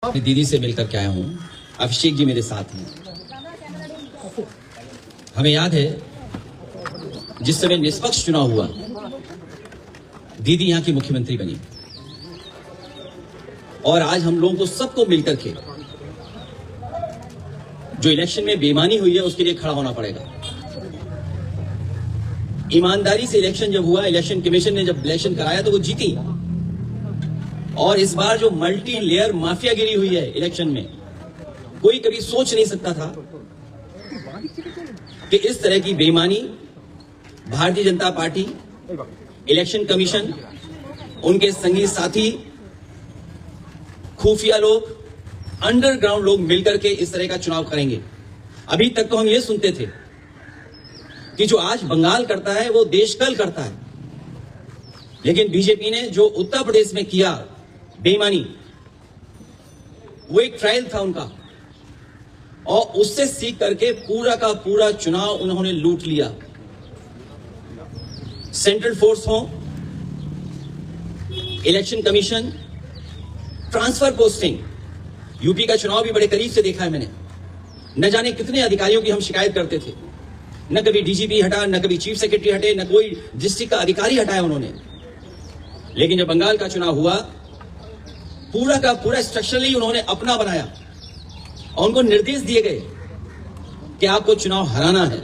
मैं दीदी से मिलकर के आया हूँ। अभिषेक जी मेरे साथ हैं। हमें याद है जिस समय निष्पक्ष चुनाव हुआ, दीदी यहाँ की मुख्यमंत्री बनी और आज हम लोगों को सबको मिलकर के जो इलेक्शन में बेईमानी हुई है उसके लिए खड़ा होना पड़ेगा। ईमानदारी से इलेक्शन जब हुआ, इलेक्शन कमीशन ने जब इलेक्शन कराया तो वो जीती। और इस बार जो मल्टी लेयर माफियागिरी हुई है इलेक्शन में, कोई कभी सोच नहीं सकता था कि इस तरह की बेईमानी Bharatiya Janata party, election commission, उनके संगी साथी, खुफिया लोग, अंडरग्राउंड लोग मिलकर के इस तरह का चुनाव करेंगे। अभी तक तो हम ये सुनते थे कि जो आज बंगाल करता है वो देश कल करता है, लेकिन बीजेपी ने जो उत्तर प्रदेश में किया बेईमानी, वो एक ट्रायल था उनका और उससे सीख करके पूरा का पूरा चुनाव उन्होंने लूट लिया। सेंट्रल फोर्स हो, election commission, transfer posting, UP का चुनाव भी बड़े करीब से देखा है मैंने। न जाने कितने अधिकारियों की हम शिकायत करते थे, न कभी डीजीपी हटा, न कभी चीफ सेक्रेटरी हटे, न कोई डिस्ट्रिक्ट का अधिकारी हटाया उन्होंने। लेकिन जब बंगाल का चुनाव हुआ, पूरा का पूरा स्ट्रक्चरली उन्होंने अपना बनाया और उनको निर्देश दिए गए कि आपको चुनाव हराना है।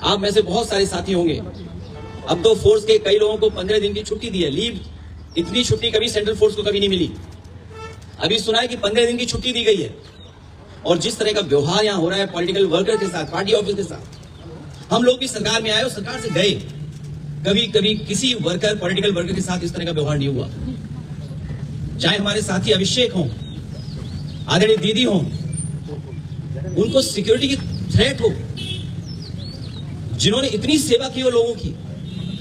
आप में से बहुत सारे साथी होंगे, अब तो फोर्स के कई लोगों को 15 दिन की छुट्टी दी है, लीव। इतनी छुट्टी कभी सेंट्रल फोर्स को कभी नहीं मिली। अभी सुना है कि 15 दिन की छुट्टी दी गई है। और जिस तरह का व्यवहार यहां हो रहा है पॉलिटिकल वर्कर के साथ, पार्टी ऑफिस के साथ, हम लोग भी सरकार में आए और सरकार से गए, कभी कभी किसी वर्कर, पॉलिटिकल वर्कर के साथ इस तरह का व्यवहार नहीं हुआ। चाहे हमारे साथी अभिषेक हों, आदरणीय दीदी हों, उनको सिक्योरिटी की थ्रेट हो, जिन्होंने इतनी सेवा की हो लोगों की,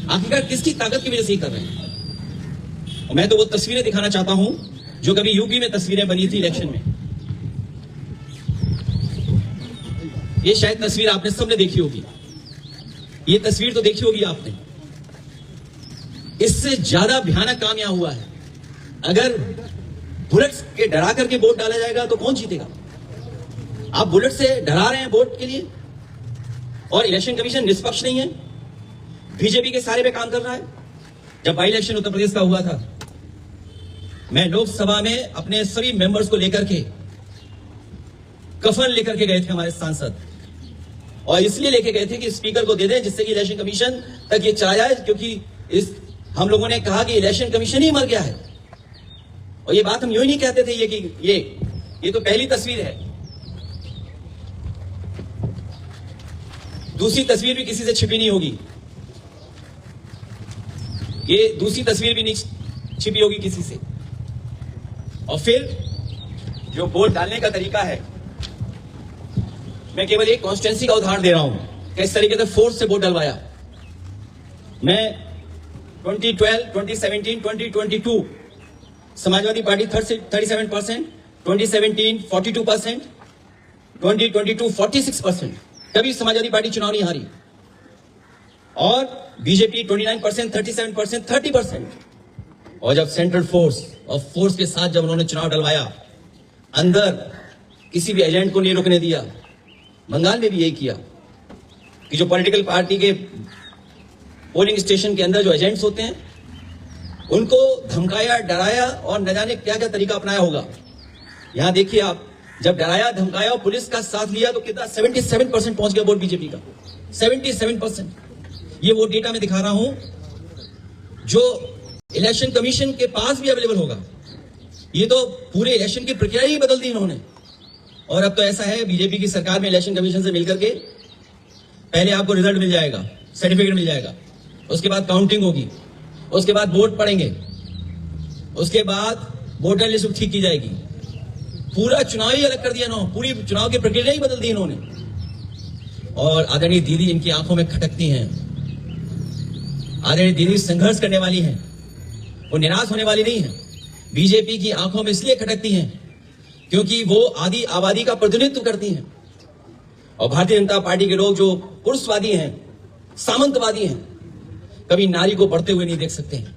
आखिरकार किसकी ताकत की वजह से ही कर रहे हैं। और मैं तो वो तस्वीरें दिखाना चाहता हूं जो कभी यूपी में तस्वीरें बनी थी इलेक्शन में। ये शायद तस्वीर आपने सबने देखी होगी, ये तस्वीर तो देखी होगी आपने। इससे ज्यादा भयानक काम यहां हुआ है। अगर बुलेट्स के डरा करके वोट डाला जाएगा तो कौन जीतेगा? आप बुलेट से डरा रहे हैं वोट के लिए, और इलेक्शन कमीशन निष्पक्ष नहीं है, बीजेपी के सारे पे काम कर रहा है। जब बाई इलेक्शन उत्तर प्रदेश का हुआ था, मैं लोकसभा में अपने सभी मेंबर्स को लेकर के कफन लेकर के गए थे हमारे सांसद, और इसलिए लेके गए थे कि स्पीकर को दे दें जिससे कि इलेक्शन कमीशन तक ये चला जाए, क्योंकि हम लोगों ने कहा कि इलेक्शन कमीशन ही मर गया है। और ये बात हम यूं ही नहीं कहते थे ये तो पहली तस्वीर है। दूसरी तस्वीर भी किसी से छिपी नहीं होगी, ये दूसरी तस्वीर भी नहीं छिपी होगी किसी से। और फिर जो वोट डालने का तरीका है, मैं केवल एक कॉन्स्टिट्यूंसी का उदाहरण दे रहा हूं, किस तरीके से फोर्स से वोट डलवाया। मैं 2012, 2017, 2022 समाजवादी पार्टी 37%, 2017 42%, 2022 46%। कभी समाजवादी पार्टी चुनाव नहीं हारी। और बीजेपी 29%, 37%, 30%। और जब सेंट्रल फोर्स और फोर्स के साथ जब उन्होंने चुनाव डलवाया, अंदर किसी भी एजेंट को नहीं रुकने दिया। बंगाल में भी यही किया कि जो पॉलिटिकल पार्टी के पोलिंग स्टेशन के अंदर जो एजेंट्स होते हैं, उनको धमकाया, डराया और न जाने क्या क्या तरीका अपनाया होगा। यहां देखिए आप, जब डराया, धमकाया और पुलिस का साथ लिया तो कितना 77% पहुंच गया वोट बीजेपी का। 77%। ये वो डेटा मैं दिखा रहा हूं जो इलेक्शन कमीशन के पास भी अवेलेबल होगा। ये तो पूरे इलेक्शन की प्रक्रिया ही बदल दी इन्होंने। और अब तो ऐसा है, बीजेपी की सरकार में इलेक्शन कमीशन से मिलकर के पहले आपको रिजल्ट मिल जाएगा, सर्टिफिकेट मिल जाएगा, उसके बाद काउंटिंग होगी, उसके बाद वोट पड़ेंगे, उसके बाद वोटर लिस्ट ठीक की जाएगी। पूरा चुनाव ही अलग कर दिया इन्होंने, पूरी चुनाव की प्रक्रिया ही बदल दी इन्होंने। और आदरणीय दीदी इनकी आंखों में खटकती हैं। आदरणीय दीदी संघर्ष करने वाली हैं, वो निराश होने वाली नहीं है। बीजेपी की आंखों में इसलिए खटकती हैं क्योंकि वो आदि आबादी का प्रतिनिधित्व करती हैं। और भारतीय जनता पार्टी के लोग जो पुरुषवादी हैं, सामंतवादी हैं, कभी नारी को बढ़ते हुए नहीं देख सकते हैं।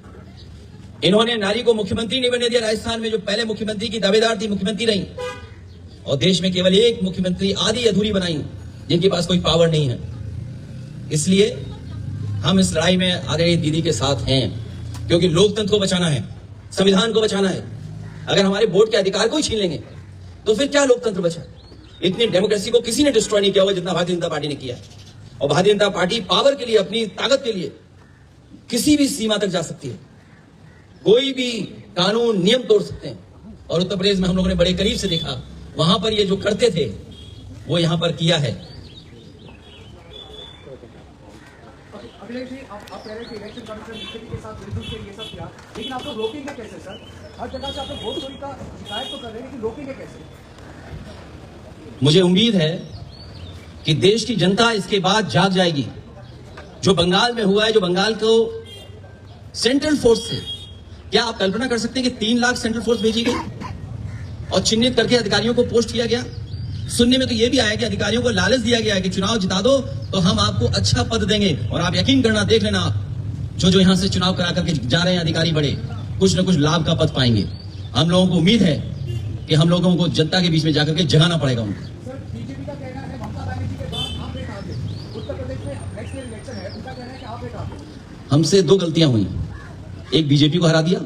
इन्होंने नारी को मुख्यमंत्री नहीं बनने दिया। राजस्थान में जो पहले मुख्यमंत्री की दावेदार थी, मुख्यमंत्री रही, और देश में केवल एक मुख्यमंत्री आधी अधूरी बनाई, जिनके पास कोई पावर नहीं है। इसलिए हम इस लड़ाई में आदरणीय दीदी के साथ हैं, क्योंकि लोकतंत्र को बचाना है, संविधान को बचाना है। अगर हमारे वोट के अधिकार को ही छीन लेंगे तो फिर क्या लोकतंत्र बचा? इतनी डेमोक्रेसी को किसी ने डिस्ट्रॉय नहीं किया होगा जितना भारतीय जनता पार्टी ने किया है। और भारतीय जनता पार्टी पावर के लिए, अपनी ताकत के लिए किसी भी सीमा तक जा सकती है, कोई भी कानून नियम तोड़ सकते हैं। और उत्तर प्रदेश में हम लोगों ने बड़े करीब से देखा, वहां पर ये जो करते थे वो यहां पर किया है। अखिलेश जी, आप कह रहे हैं कि इलेक्शन कमीशन बीजेपी के साथ मिलजुल के ये सब किया, लेकिन आप लोग रोकेंगे कैसे सर? हर जगह से आप लोग वोट चोरी का शिकायत तो कर रहे हैं, लेकिन रोकेंगे कैसे? मुझे उम्मीद है कि देश की जनता इसके बाद जाग जाएगी। जो बंगाल में हुआ है, जो बंगाल को सेंट्रल फोर्स से, क्या आप कल्पना कर सकते हैं कि 3 लाख सेंट्रल फोर्स भेजी गई और चिन्हित करके अधिकारियों को पोस्ट किया गया? सुनने में तो यह भी आया कि अधिकारियों को लालच दिया गया है कि चुनाव जिता दो तो हम आपको अच्छा पद देंगे। और आप यकीन करना, देख लेना, आप जो यहां से चुनाव करा करके जा रहे हैं अधिकारी बड़े, कुछ न कुछ लाभ का पद पाएंगे। हम लोगों को उम्मीद है कि हम लोगों को जनता के बीच में जाकर के जगाना पड़ेगा उनको। सर, बीजेपी का कहना है ममता बनर्जी के बाद आप एक आगे, उत्तर प्रदेश में नेक्स्ट ईयर इलेक्शन है, उनका कहना है कि आप एक आगे। हमसे 2 गलतियां हुई, एक बीजेपी को हरा दिया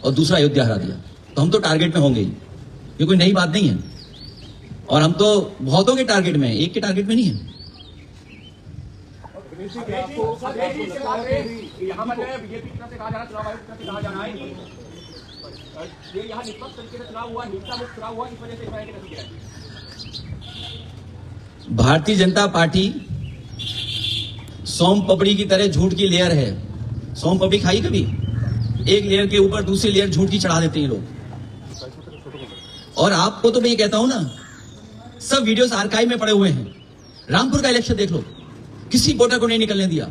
और दूसरा अयोध्या हरा दिया, तो हम तो टारगेट में होंगे ही। ये कोई नई बात नहीं है, और हम तो बहुतों के टारगेट में, एक के टारगेट में नहीं है। यहाँ पर बीजेपी की तरफ से कहा जा रहा है, चुनाव आयोग की तरफ से कहा जा रहा है कि ये यहाँ निष्पक्ष तरीके से चुनाव हुआ, हिंसा मुक्त चुनाव हुआ, इस वजह से इस तरह की नतीजे आए। भारतीय जनता पार्टी सोम पपड़ी की तरह झूठ की लेयर है। सोम पपड़ी खाई कभी? एक लेयर के ऊपर दूसरी लेयर झूठ की चढ़ा देते हैं लोग। और आपको तो मैं ये कहता हूं ना, सब वीडियोस आर्काइव में पड़े हुए हैं। रामपुर का इलेक्शन देख लो, किसी वोटर को नहीं निकलने दिया।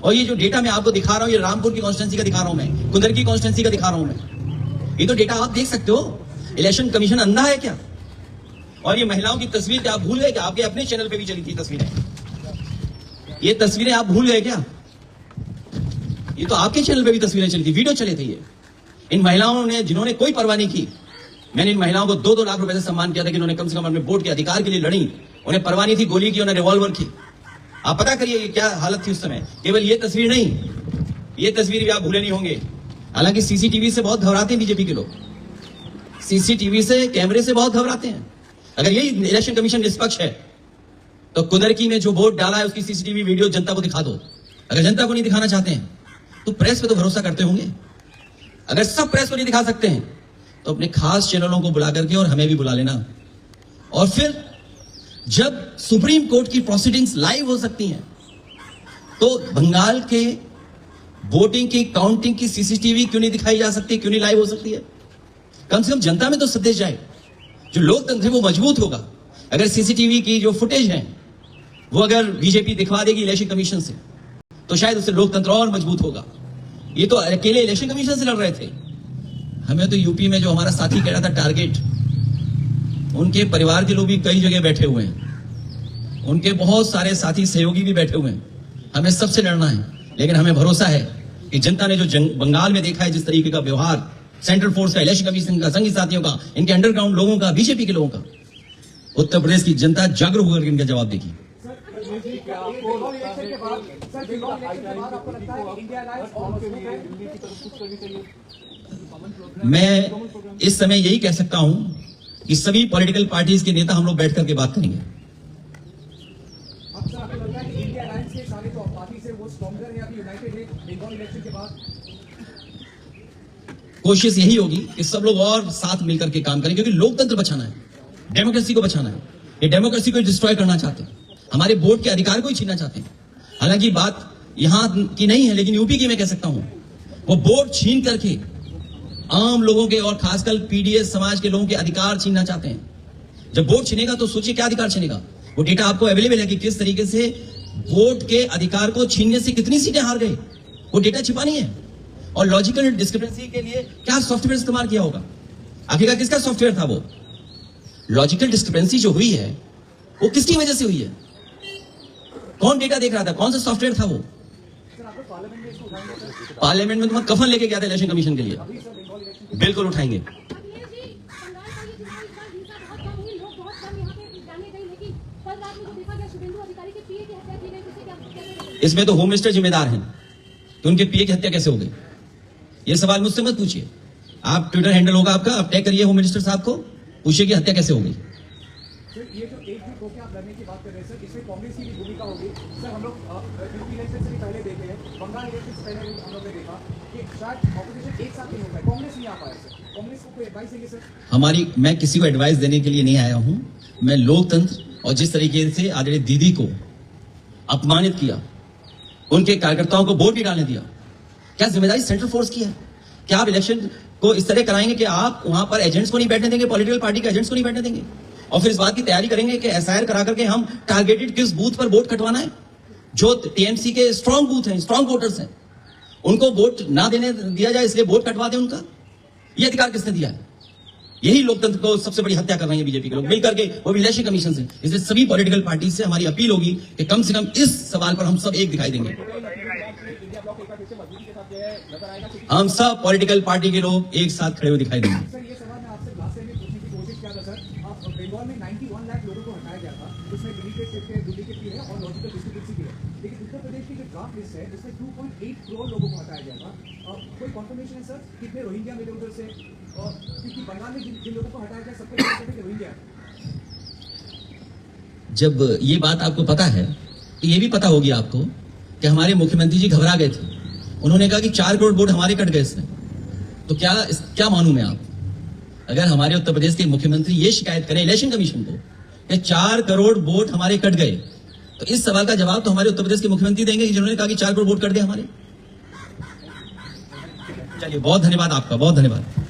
और ये जो डेटा मैं आपको दिखा रहा हूं, ये रामपुर की कॉन्स्टिट्यूंसी का दिखा रहा हूं मैं, कुंदर की कॉन्स्टिट्यूंसी का दिखा रहा हूं मैं। ये तो डेटा आप देख सकते हो। इलेक्शन कमीशन अंधा है क्या? और ये महिलाओं की तस्वीर क्या आप भूल गए क्या? आपके अपने चैनल पे भी चली थी तस्वीरें। ये तस्वीरें आप भूल गए क्या? ये तो आपके चैनल पे भी तस्वीरें चली थी, वीडियो चले थे। ये इन महिलाओं ने, जिन्होंने कोई परवाह नहीं की, मैंने इन महिलाओं को 2-2 लाख रुपए से सम्मान किया था कि उन्होंने कम से कम अपने वोट के अधिकार के लिए लड़ी। उन्हें परवाह नहीं थी गोली की, उन्हें रिवॉल्वर की। आप पता करिए कि क्या हालत थी उस समय। केवल ये तस्वीर नहीं, ये तस्वीर भी आप भूले नहीं होंगे। हालांकि सीसीटीवी से बहुत घबराते हैं बीजेपी के लोग, सीसीटीवी से, कैमरे से बहुत घबराते हैं। अगर यही इलेक्शन कमीशन निष्पक्ष है तो कुदरकी में जो वोट डाला है उसकी सीसीटीवी वीडियो जनता को दिखा दो। अगर जनता को नहीं दिखाना चाहते हैं तो प्रेस पे तो भरोसा करते होंगे। अगर सब प्रेस को नहीं दिखा सकते हैं तो अपने खास चैनलों को बुला करके और हमें भी बुला लेना। और फिर जब सुप्रीम कोर्ट की प्रोसीडिंग्स लाइव हो सकती हैं तो बंगाल के वोटिंग की, काउंटिंग की सीसीटीवी क्यों नहीं दिखाई जा सकती, क्यों नहीं लाइव हो सकती है? कम से कम जनता में तो संदेश जाए। जो लोकतंत्र है वो मजबूत होगा। अगर सीसीटीवी की जो फुटेज है वो अगर बीजेपी दिखवा देगी इलेक्शन कमीशन से तो शायद उससे लोकतंत्र और मजबूत होगा। ये तो अकेले इलेक्शन कमीशन से लड़ रहे थे। हमें तो यूपी में जो हमारा साथी कह रहा था टारगेट, उनके परिवार के लोग भी कई जगह बैठे हुए हैं, उनके बहुत सारे साथी सहयोगी भी बैठे हुए हैं। हमें सबसे लड़ना है, लेकिन हमें भरोसा है कि जनता ने जो बंगाल में देखा है, जिस तरीके का व्यवहार सेंट्रल फोर्स का, इलेक्शन कमीशन का, संघी साथियों का, इनके अंडरग्राउंड लोगों का, बीजेपी के लोगों का, उत्तर प्रदेश की जनता जागरूक होकर इनका जवाब देगी। मैं इस समय यही कह सकता हूं कि सभी पॉलिटिकल पार्टीज के नेता हम लोग बैठ करके बात करेंगे। कोशिश यही होगी कि सब लोग और साथ मिलकर के काम करें, क्योंकि लोकतंत्र बचाना है, डेमोक्रेसी को बचाना है। ये डेमोक्रेसी को डिस्ट्रॉय करना चाहते हैं, हमारे वोट के अधिकार को ही छीनना चाहते हैं। हालांकि बात यहां की नहीं है, लेकिन यूपी की मैं कह सकता हूं। वो वोट छीन करके आम लोगों के और खासकर पीडीएस समाज के लोगों के अधिकार छीनना चाहते हैं। जब वोट छीनेगा तो सोचिए क्या अधिकार छीनेगा। वो डेटा आपको अवेलेबल है कि किस तरीके से वोट के अधिकार को छीनने से कितनी सीटें हार गए। वो डेटा छिपा नहीं है। और लॉजिकल डिस्क्रिपेंसी के लिए क्या सॉफ्टवेयर इस्तेमाल किया होगा? आखिरकार किसका सॉफ्टवेयर था वो? लॉजिकल डिस्क्रिपेंसी जो हुई है वो किसकी वजह से हुई है? कौन डेटा देख रहा था? कौन सा सॉफ्टवेयर था वो? पार्लियामेंट में इसको उठाएंगे सर? पार्लियामेंट में तो मैं कफन लेके गया था इलेक्शन कमीशन के लिए, अभी सर बंगाल इलेक्शन बिल्कुल उठाएंगे। अखिलेश जी, बंगाल का ये चुनाव इस बार हिंसा बहुत कम हुई, लोग बहुत कम यहाँ पे जाने गए, लेकिन कल रात में जो देखा गया शुभेंदु अधिकारी के पीए की हत्या की गई, जिससे क्या कैसे देखें? इसमें तो होम मिनिस्टर जिम्मेदार हैं, तो उनके पीए की हत्या कैसे हो गई? ये सवाल मुझसे मत पूछिए। आप ट्विटर हैंडल होगा आपका, आप टैग करिए होम मिनिस्टर साहब को, पूछिए कि हत्या कैसे हो गई। सर ये जो एकजुट होकर आप लड़ने की बात कर रहे हैं सर, इसमें कांग्रेस की भी भूमिका होगी सर। हम लोग यूपी इलेक्शन से भी पहले देखे हैं, बंगाल इलेक्शन से पहले भी हम लोग ने देखा कि शायद ऑपोजिशन एक साथ नहीं होता है, कांग्रेस नहीं आ पाया सर। कांग्रेस को कोई एडवाइस देंगे सर? मैं किसी को एडवाइस देने के लिए नहीं आया हूं। मैं लोकतंत्र और जिस तरीके से आदरणीय दीदी को अपमानित किया, उनके कार्यकर्ताओं को वोट भी डालने दिया, क्या जिम्मेदारी सेंट्रल फोर्स की है? क्या आप इलेक्शन को इस तरह कराएंगे कि आप वहां पर एजेंट्स को नहीं बैठने देंगे, पॉलिटिकल पार्टी के एजेंट्स को नहीं बैठने देंगे, और फिर इस बात की तैयारी करेंगे कि एसआईआर करा करके हम टारगेटेड किस बूथ पर वोट कटवाना है? जो टीएमसी के स्ट्रांग बूथ हैं, स्ट्रांग वोटर्स हैं, उनको वोट ना देने दिया जाए, इसलिए वोट कटवा दें उनका? ये अधिकार किसने दिया है? यही लोकतंत्र को सबसे बड़ी हत्या कर रहे हैं बीजेपी के लोग मिलकर के, वो भी इलेक्शन कमीशन से। इसलिए सभी पॉलिटिकल पार्टी से हमारी अपील होगी कि कम से कम इस सवाल पर हम सब एक दिखाई देंगे। हम सब पॉलिटिकल पार्टी के लोग एक साथ खड़े हुए दिखाई देंगे। सर ये सवाल मैं आपसे लास्ट टाइम में पूछने की कोशिश किया था सर। आप बंगाल में 91 लाख लोगों को हटाया गया था, उसमें डुप्लीकेट की है और लॉजिकल डिस्क्रिपेंसी की है, लेकिन उत्तर प्रदेश की जो ड्राफ्ट लिस्ट है जिसमें 2.8 करोड़ लोगों को हटाया गया था, कोई कॉन्फर्मेशन है सर कितने रोहिंग्या मिले उधर से? और क्योंकि बंगाल में जिन लोगों को हटाया गया सबको पता है कि रोहिंग्या है। जब ये बात आपको पता है तो ये भी पता होगी आपको कि हमारे मुख्यमंत्री जी घबरा गए थे। उन्होंने कहा कि 4 करोड़ वोट हमारे कट गए इसमें। तो क्या मानूं मैं आप? अगर हमारे उत्तर प्रदेश के मुख्यमंत्री ये शिकायत करें इलेक्शन कमीशन को कि 4 करोड़ वोट हमारे कट गए, तो इस सवाल का जवाब तो हमारे उत्तर प्रदेश के मुख्यमंत्री देंगे जिन्होंने कहा कि 4 करोड़ वोट कट गए हमारे। चलिए, बहुत धन्यवाद आपका, बहुत धन्यवाद।